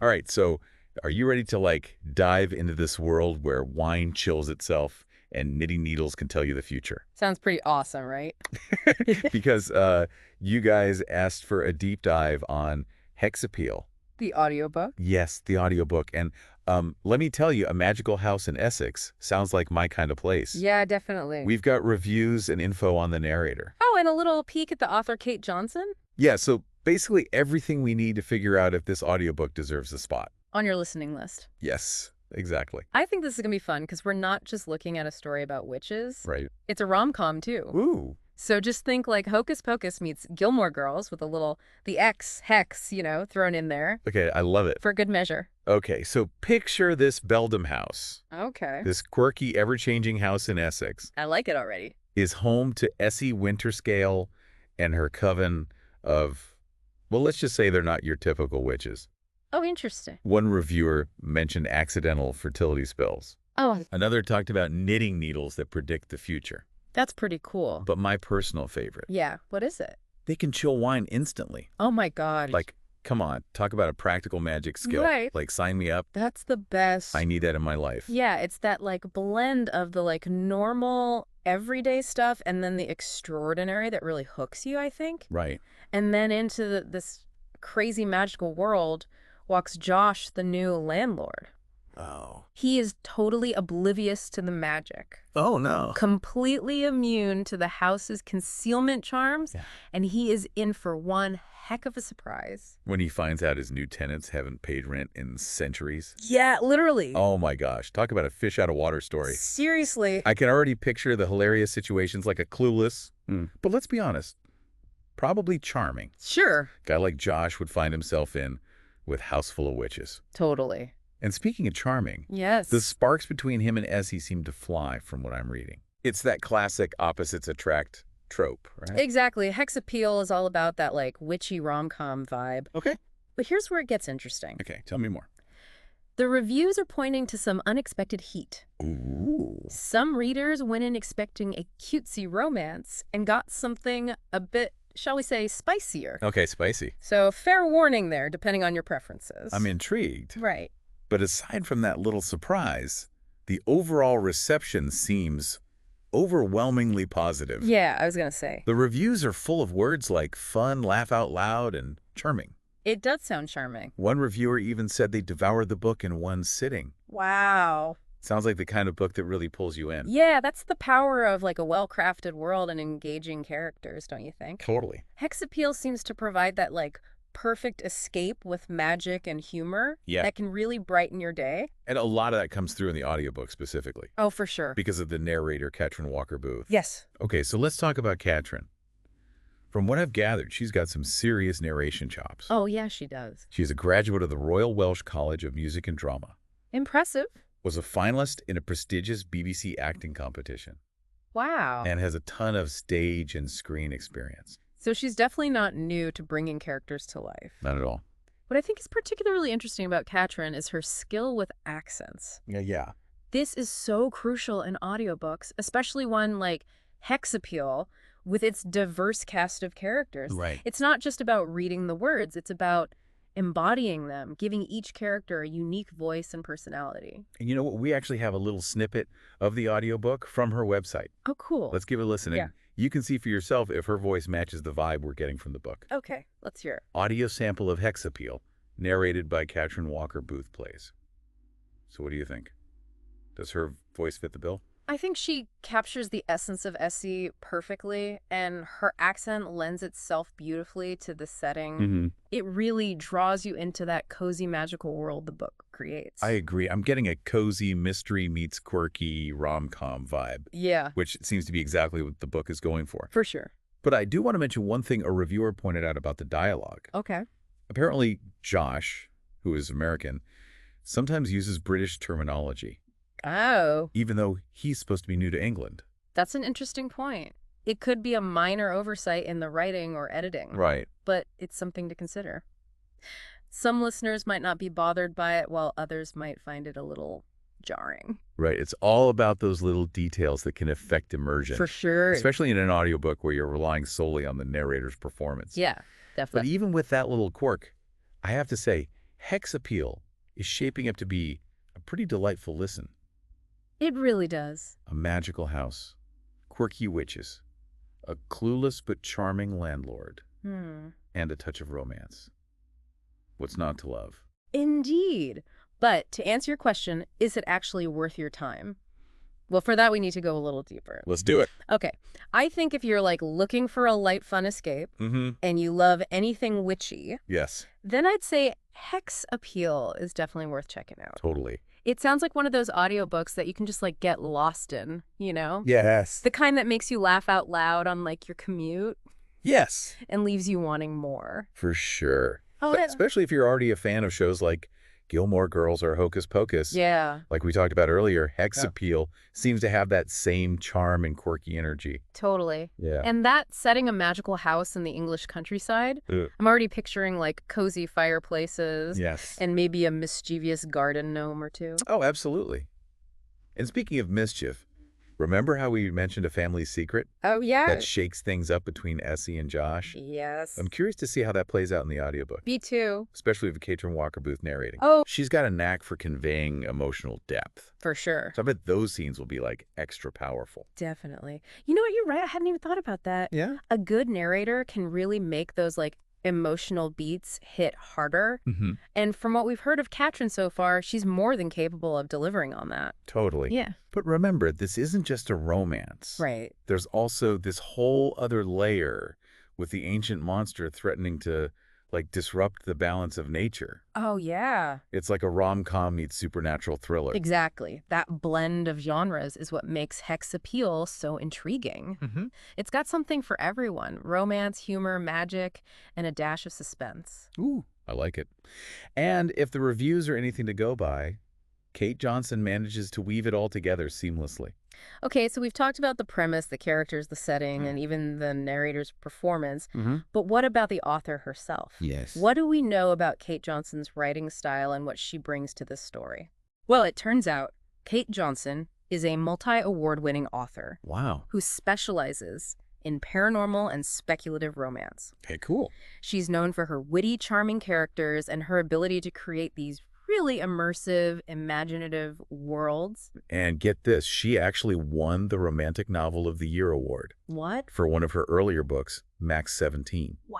All right, so are you ready to dive into this world where wine chills itself and knitting needles can tell you the future? Sounds pretty awesome, right? Because you guys asked for a deep dive on Hexapeel. The audiobook? Yes, the audiobook. And let me tell you, A Magical House in Essex sounds like my kind of place. Yeah, definitely. We've got reviews and info on the narrator. Oh, and a little peek at the author Kate Johnson Yeah, so basically everything we need to figure out if this audiobook deserves a spot. on your listening list. Yes, exactly. I think this is going to be fun because we're not just looking at a story about witches. Right. It's a rom-com too. Ooh. So just think like Hocus Pocus meets Gilmore Girls with a little, the X, hex, thrown in there Okay, I love it. for good measure. Okay, so picture this Beldam house. Okay. This quirky, ever-changing house in Essex I like it already. is home to Essie Winterscale and her coven of, well, let's just say they're not your typical witches. Oh, interesting. One reviewer mentioned accidental fertility spells. Oh, Another talked about knitting needles that predict the future. that's pretty cool. But my personal favorite, Yeah, what is it? they can chill wine instantly. Oh my God. Like, come on, talk about a practical magic skill. Right. Like, sign me up. That's the best. I need that in my life. Yeah, it's that blend of the normal everyday stuff and then the extraordinary that really hooks you, I think. Right. And then into this crazy magical world walks Josh, the new landlord. Oh. He is totally oblivious to the magic, Oh, no. completely immune to the house's concealment charms, Yeah. and he is in for one heck of a surprise. When he finds out his new tenants haven't paid rent in centuries. Yeah, literally. Oh my gosh, talk about a fish out of water story. Seriously. I can already picture the hilarious situations like a Clueless, but let's be honest, probably charming. Sure. Guy like Josh would find himself in with House Full of Witches. Totally. And speaking of charming, Yes. the sparks between him and Essie seem to fly from what I'm reading. It's that classic opposites attract trope, right? Exactly. Hexapeel is all about that witchy rom-com vibe. Okay. But here's where it gets interesting. Okay, tell me more. The reviews are pointing to some unexpected heat. Ooh. Some readers went in expecting a cutesy romance and got something a bit, shall we say, spicier. Okay, spicy. So fair warning there, depending on your preferences. I'm intrigued. Right. But aside from that little surprise, the overall reception seems overwhelmingly positive. Yeah, I was going to say. The reviews are full of words like fun, laugh out loud, and charming. It does sound charming. One reviewer even said they devoured the book in one sitting. Wow. Sounds like the kind of book that really pulls you in. Yeah, that's the power of a well-crafted world and engaging characters, don't you think? Totally. Hexapeel seems to provide that perfect escape with magic and humor Yeah. that can really brighten your day. And a lot of that comes through in the audiobook specifically Oh, for sure. because of the narrator, Katrin Walker Booth. Yes. Okay, so let's talk about Katrin. From what I've gathered, she's got some serious narration chops. Oh, yeah, she does. She's a graduate of the Royal Welsh College of Music and Drama, Impressive. was a finalist in a prestigious BBC acting competition, Wow. and has a ton of stage and screen experience. So she's definitely not new to bringing characters to life. Not at all. What I think is particularly interesting about Katrin is her skill with accents. Yeah. This is so crucial in audiobooks, especially one like Hexapeel with its diverse cast of characters. Right. It's not just about reading the words, it's about embodying them, giving each character a unique voice and personality. And you know what? We actually have a little snippet of the audiobook from her website. Oh, cool. Let's give it a listen. Yeah. And you can see for yourself if her voice matches the vibe we're getting from the book. Okay, let's hear it. Audio sample of Hexapeel, narrated by Katrin Walker Booth plays. So what do you think? Does her voice fit the bill? I think she captures the essence of Essie perfectly, and her accent lends itself beautifully to the setting. It really draws you into that cozy, magical world the book creates. I agree. I'm getting a cozy mystery meets quirky rom-com vibe, Yeah, which seems to be exactly what the book is going for. for sure. But I do want to mention one thing a reviewer pointed out about the dialogue. Okay. Apparently, Josh, who is American, sometimes uses British terminology, Oh, even though he's supposed to be new to England. that's an interesting point. It could be a minor oversight in the writing or editing, Right. but it's something to consider. Some listeners might not be bothered by it, while others might find it a little jarring. Right. It's all about those little details that can affect immersion. For sure. Especially in an audiobook where you're relying solely on the narrator's performance. Yeah, But definitely. even with that little quirk, I have to say, Hex Appeal is shaping up to be a pretty delightful listen. It really does. A magical house, quirky witches, a clueless but charming landlord, and a touch of romance. What's not to love? Indeed. But to answer your question, is it actually worth your time? Well, for that, we need to go a little deeper. Let's do it. Okay. I think if you're like looking for a light, fun escape and you love anything witchy, Yes. then I'd say Hex Appeal is definitely worth checking out. Totally. It sounds like one of those audiobooks that you can just like get lost in, you know? Yes. The kind that makes you laugh out loud on like your commute Yes. and leaves you wanting more. For sure. Oh, But especially if you're already a fan of shows like Gilmore Girls or Hocus Pocus. yeah, Like we talked about earlier, Hex Appeal seems to have that same charm and quirky energy. totally. Yeah. And that setting a magical house in the English countryside, I'm already picturing like cozy fireplaces Yes. and maybe a mischievous garden gnome or two. Oh, absolutely. And speaking of mischief, remember how we mentioned a family secret Oh, yeah. that shakes things up between Essie and Josh? Yes. I'm curious to see how that plays out in the audiobook, Me too. especially with Katrin Walker Booth narrating. Oh, She's got a knack for conveying emotional depth. for sure. So I bet those scenes will be like extra powerful. Definitely. You know what? You're right. I hadn't even thought about that. Yeah. A good narrator can really make those like emotional beats hit harder. And from what we've heard of Katrin so far, she's more than capable of delivering on that. Totally. Yeah. But remember, this isn't just a romance. Right. There's also this whole other layer with the ancient monster threatening to like disrupt the balance of nature. Oh, yeah. It's like a rom-com meets supernatural thriller. Exactly. That blend of genres is what makes Hex Appeal so intriguing. It's got something for everyone. Romance, humor, magic, and a dash of suspense. Ooh, I like it. And if the reviews are anything to go by, Kate Johnson manages to weave it all together seamlessly. Okay, so we've talked about the premise, the characters, the setting, and even the narrator's performance. But what about the author herself? Yes. What do we know about Kate Johnson's writing style and what she brings to this story? Well, it turns out Kate Johnson is a multi-award-winning author Wow. who specializes in paranormal and speculative romance. Okay, cool. She's known for her witty, charming characters and her ability to create these really immersive, imaginative worlds. And get this, she actually won the Romantic Novel of the Year award What? for one of her earlier books, Max 17. Wow.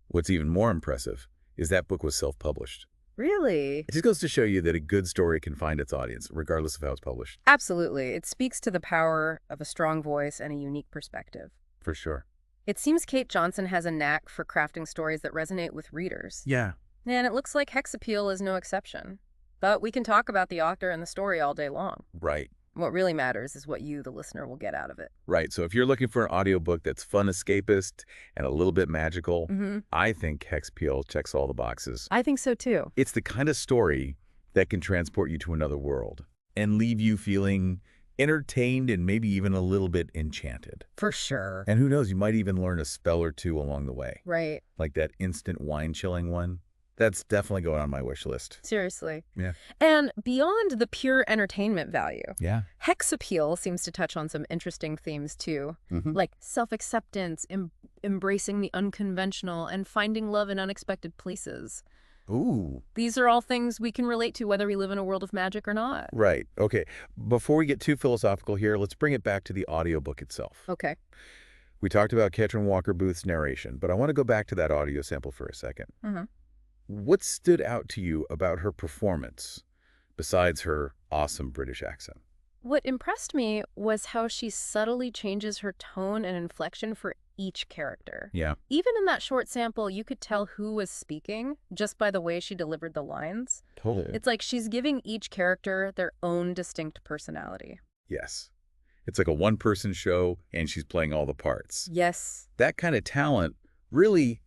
What's even more impressive is that book was self-published. Really? It just goes to show you that a good story can find its audience, regardless of how it's published. Absolutely. It speaks to the power of a strong voice and a unique perspective. For sure. It seems Kate Johnson has a knack for crafting stories that resonate with readers. Yeah. And it looks like Hex Appeal is no exception. But we can talk about the author and the story all day long. Right. What really matters is what you, the listener, will get out of it. Right. So if you're looking for an audiobook that's fun, escapist, and a little bit magical, I think Hex Appeal checks all the boxes. I think so too. It's the kind of story that can transport you to another world and leave you feeling entertained and maybe even a little bit enchanted. For sure. And who knows, you might even learn a spell or two along the way. Right. Like that instant wine-chilling one. That's definitely going on my wish list. Seriously. Yeah. And beyond the pure entertainment value, Yeah. Hex Appeal seems to touch on some interesting themes too, like self-acceptance, embracing the unconventional, and finding love in unexpected places. Ooh. These are all things we can relate to whether we live in a world of magic or not. Right. Okay. Before we get too philosophical here, let's bring it back to the audiobook itself. Okay. We talked about Katrin Walker Booth's narration, but I want to go back to that audio sample for a second. What stood out to you about her performance, besides her awesome British accent? What impressed me was how she subtly changes her tone and inflection for each character. Yeah. Even in that short sample, you could tell who was speaking just by the way she delivered the lines. Totally. It's like she's giving each character their own distinct personality. Yes. It's like a one-person show, and she's playing all the parts. Yes. That kind of talent really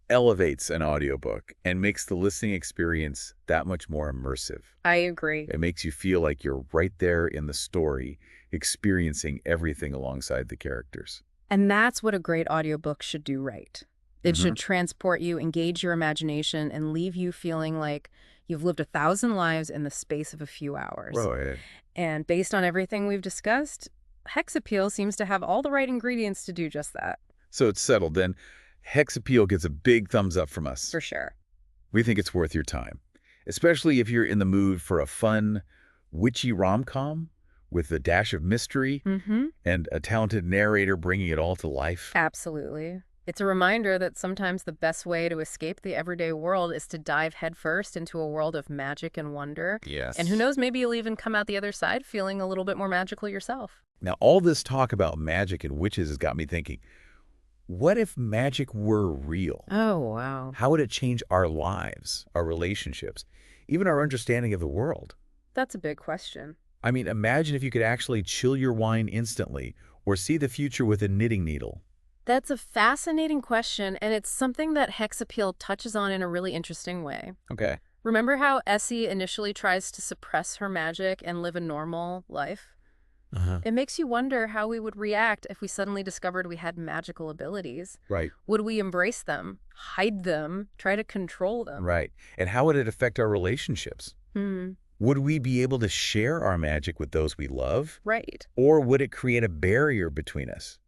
elevates an audiobook and makes the listening experience that much more immersive. I agree. It makes you feel like you're right there in the story, experiencing everything alongside the characters. And that's what a great audiobook should do right. It should transport you, engage your imagination, and leave you feeling like you've lived 1,000 lives in the space of a few hours. Right. And based on everything we've discussed, Hex Appeal seems to have all the right ingredients to do just that. So it's settled then. Hex Appeal gets a big thumbs up from us. For sure. We think it's worth your time, especially if you're in the mood for a fun, witchy rom-com with a dash of mystery and a talented narrator bringing it all to life. Absolutely. It's a reminder that sometimes the best way to escape the everyday world is to dive headfirst into a world of magic and wonder. Yes. And who knows, maybe you'll even come out the other side feeling a little bit more magical yourself. Now, all this talk about magic and witches has got me thinking, what if magic were real? Oh, wow. How would it change our lives, our relationships, even our understanding of the world? That's a big question. I mean, imagine if you could actually chill your wine instantly or see the future with a knitting needle. That's a fascinating question, and it's something that Hexapeel touches on in a really interesting way. Okay. Remember how Essie initially tries to suppress her magic and live a normal life? It makes you wonder how we would react if we suddenly discovered we had magical abilities. Right. Would we embrace them, hide them, try to control them? Right. And how would it affect our relationships? Would we be able to share our magic with those we love? Right. Or would it create a barrier between us?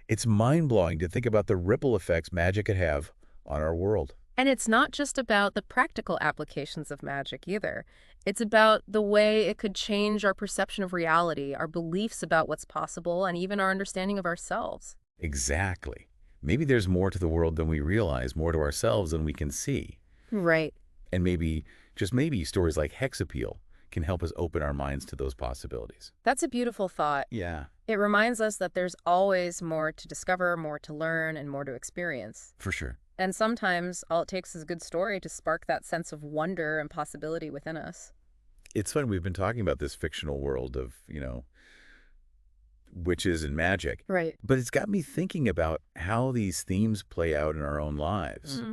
It's mind-blowing to think about the ripple effects magic could have on our world. And it's not just about the practical applications of magic either. It's about the way it could change our perception of reality, our beliefs about what's possible, and even our understanding of ourselves. Exactly. Maybe there's more to the world than we realize, more to ourselves than we can see. Right. And maybe, just maybe, stories like Hexapeel can help us open our minds to those possibilities. That's a beautiful thought. Yeah. It reminds us that there's always more to discover, more to learn, and more to experience. For sure. And sometimes all it takes is a good story to spark that sense of wonder and possibility within us. It's fun. We've been talking about this fictional world of, witches and magic. Right. But it's got me thinking about how these themes play out in our own lives,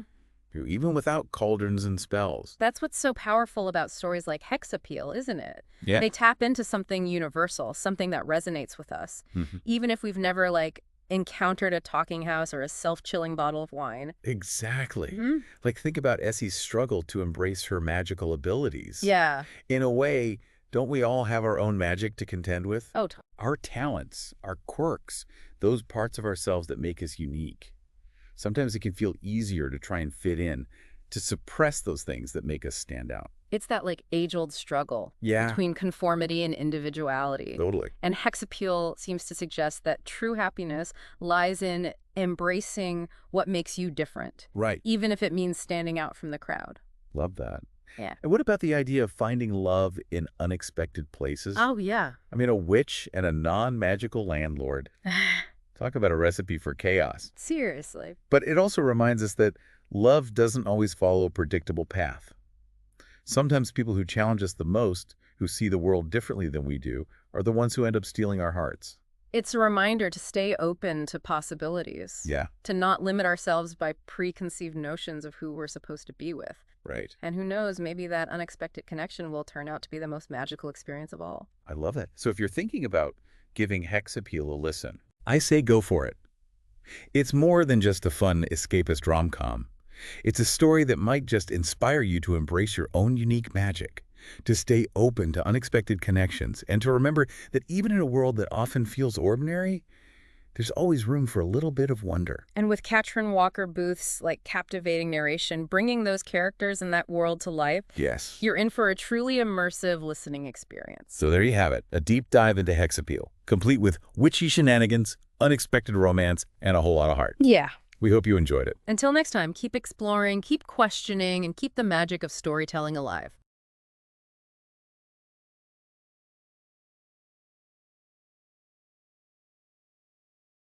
even without cauldrons and spells. That's what's so powerful about stories like Hexapeel, isn't it? Yeah. They tap into something universal, something that resonates with us, even if we've never, encountered a talking house or a self-chilling bottle of wine. Exactly. Like, think about Essie's struggle to embrace her magical abilities. Yeah. In a way, don't we all have our own magic to contend with? Oh, Our talents, our quirks, those parts of ourselves that make us unique. Sometimes it can feel easier to try and fit in, to suppress those things that make us stand out. it's that age-old struggle between conformity and individuality. Totally. And Hexapeel seems to suggest that true happiness lies in embracing what makes you different. Right. Even if it means standing out from the crowd. Love that. Yeah. And what about the idea of finding love in unexpected places? Oh, yeah. I mean, a witch and a non-magical landlord. Talk about a recipe for chaos. Seriously. But it also reminds us that love doesn't always follow a predictable path. Sometimes people who challenge us the most, who see the world differently than we do, are the ones who end up stealing our hearts. It's a reminder to stay open to possibilities. Yeah. To not limit ourselves by preconceived notions of who we're supposed to be with. Right. And who knows, maybe that unexpected connection will turn out to be the most magical experience of all. I love it. So if you're thinking about giving Hexapeel a listen, I say go for it. It's more than just a fun escapist rom-com. It's a story that might just inspire you to embrace your own unique magic, to stay open to unexpected connections, and to remember that even in a world that often feels ordinary, there's always room for a little bit of wonder. And with Katrin Walker Booth's captivating narration, bringing those characters in that world to life, Yes. you're in for a truly immersive listening experience. So there you have it, a deep dive into Hexapeel, complete with witchy shenanigans, unexpected romance, and a whole lot of heart. Yeah. We hope you enjoyed it. Until next time, keep exploring, keep questioning, and keep the magic of storytelling alive.